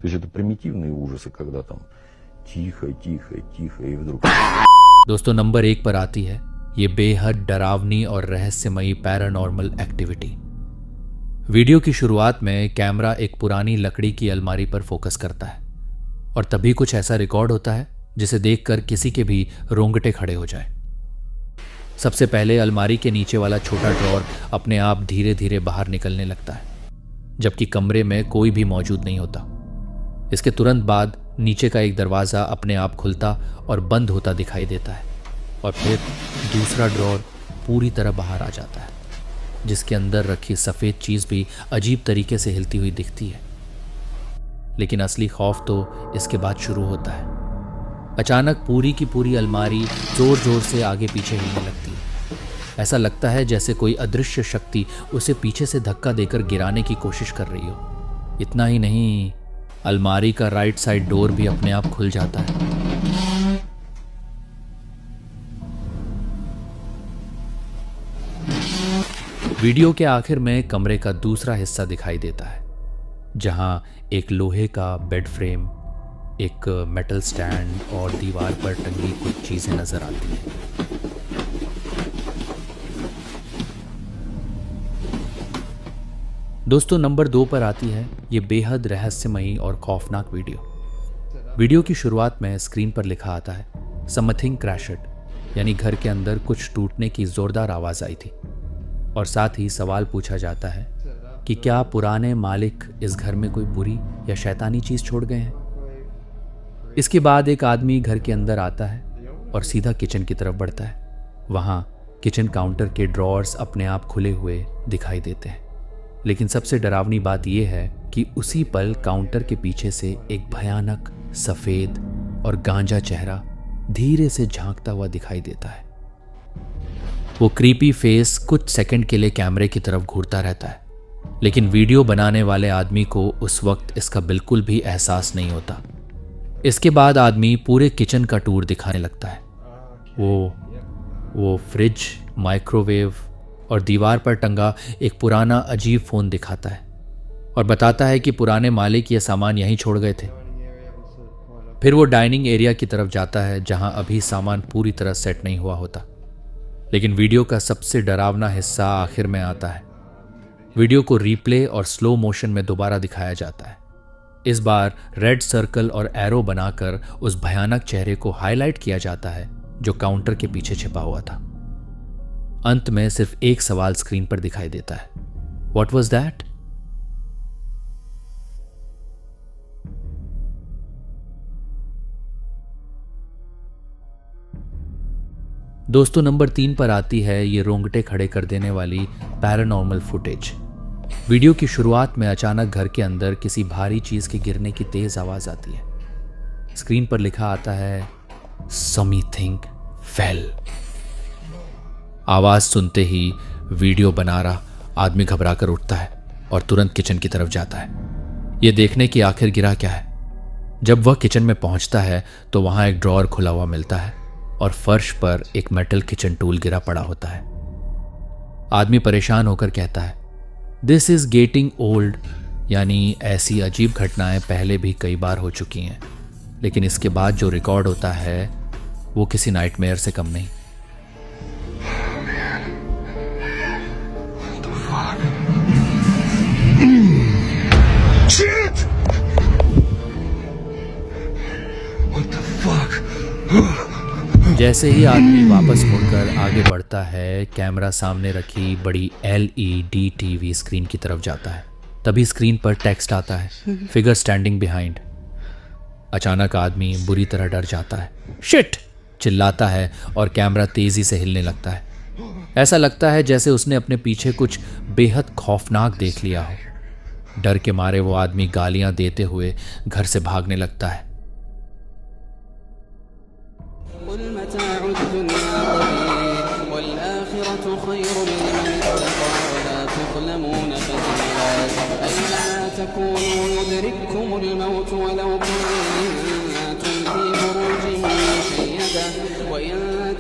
То есть это примитивные ужасы, когда там тихо, тихо, тихо и वдруग... दोस्तों, नंबर 1 पर आती है ये बेहद डरावनी और रहस्यमयी पैरानॉर्मल एक्टिविटी। वीडियो की शुरुआत में कैमरा एक पुरानी लकड़ी की अलमारी पर फोकस करता है और तभी कुछ ऐसा रिकॉर्ड होता है जिसे देखकर किसी के भी रोंगटे खड़े हो जाए। सबसे पहले अलमारी के नीचे वाला छोटा ड्रॉअर अपने आप धीरे धीरे बाहर निकलने लगता है, जबकि कमरे में कोई भी मौजूद नहीं होता। इसके तुरंत बाद नीचे का एक दरवाज़ा अपने आप खुलता और बंद होता दिखाई देता है और फिर दूसरा ड्रॉअर पूरी तरह बाहर आ जाता है, जिसके अंदर रखी सफ़ेद चीज़ भी अजीब तरीके से हिलती हुई दिखती है। लेकिन असली खौफ तो इसके बाद शुरू होता है। अचानक पूरी की पूरी अलमारी ज़ोर ज़ोर से आगे पीछे हिलने लगती है। ऐसा लगता है जैसे कोई अदृश्य शक्ति उसे पीछे से धक्का देकर गिराने की कोशिश कर रही हो। इतना ही नहीं, अलमारी का राइट साइड डोर भी अपने आप खुल जाता है। वीडियो के आखिर में कमरे का दूसरा हिस्सा दिखाई देता है, जहां एक लोहे का बेड फ्रेम, एक मेटल स्टैंड और दीवार पर टंगी कुछ चीजें नजर आती हैं। दोस्तों, नंबर 2 पर आती है ये बेहद रहस्यमयी और खौफनाक वीडियो। वीडियो की शुरुआत में स्क्रीन पर लिखा आता है समथिंग क्रैशड, यानी घर के अंदर कुछ टूटने की जोरदार आवाज आई थी और साथ ही सवाल पूछा जाता है कि क्या पुराने मालिक इस घर में कोई बुरी या शैतानी चीज छोड़ गए हैं। इसके बाद एक आदमी घर के अंदर आता है और सीधा किचन की तरफ बढ़ता है। वहां किचन काउंटर के ड्रॉअर्स अपने आप खुले हुए दिखाई देते हैं। लेकिन सबसे डरावनी बात यह है कि उसी पल काउंटर के पीछे से एक भयानक सफेद और गांजा चेहरा धीरे से झांकता हुआ दिखाई देता है। वो क्रीपी फेस कुछ सेकंड के लिए कैमरे की तरफ घूरता रहता है, लेकिन वीडियो बनाने वाले आदमी को उस वक्त इसका बिल्कुल भी एहसास नहीं होता। इसके बाद आदमी पूरे किचन का टूर दिखाने लगता है। वो फ्रिज, माइक्रोवेव और दीवार पर टंगा एक पुराना अजीब फ़ोन दिखाता है और बताता है कि पुराने मालिक ये सामान यहीं छोड़ गए थे। फिर वो डाइनिंग एरिया की तरफ जाता है, जहां अभी सामान पूरी तरह सेट नहीं हुआ होता। लेकिन वीडियो का सबसे डरावना हिस्सा आखिर में आता है। वीडियो को रीप्ले और स्लो मोशन में दोबारा दिखाया जाता है। इस बार रेड सर्कल और एरो बनाकर उस भयानक चेहरे को हाईलाइट किया जाता है जो काउंटर के पीछे छिपा हुआ था। अंत में सिर्फ एक सवाल स्क्रीन पर दिखाई देता है, व्हाट वाज दैट? दोस्तों, नंबर 3 पर आती है ये रोंगटे खड़े कर देने वाली पैरानॉर्मल फुटेज। वीडियो की शुरुआत में अचानक घर के अंदर किसी भारी चीज के गिरने की तेज आवाज आती है। स्क्रीन पर लिखा आता है समथिंग फेल। आवाज सुनते ही वीडियो बना रहा आदमी घबराकर उठता है और तुरंत किचन की तरफ जाता है, ये देखने की आखिर गिरा क्या है। जब वह किचन में पहुंचता है तो वहां एक ड्रॉअर खुला हुआ मिलता है और फर्श पर एक मेटल किचन टूल गिरा पड़ा होता है। आदमी परेशान होकर कहता है दिस इज गेटिंग ओल्ड, यानी ऐसी अजीब घटनाएं पहले भी कई बार हो चुकी हैं, लेकिन इसके बाद जो रिकॉर्ड होता है वो किसी नाइटमेयर से कम नहीं। जैसे ही आदमी वापस मुड़कर आगे बढ़ता है, कैमरा सामने रखी बड़ी LED टीवी स्क्रीन की तरफ जाता है। तभी स्क्रीन पर टेक्स्ट आता है, फिगर स्टैंडिंग बिहाइंड। अचानक आदमी बुरी तरह डर जाता है, शिट चिल्लाता है और कैमरा तेजी से हिलने लगता है। ऐसा लगता है जैसे उसने अपने पीछे कुछ बेहद खौफनाक देख लिया हो। डर के मारे वो आदमी गालियां देते हुए घर से भागने लगता है।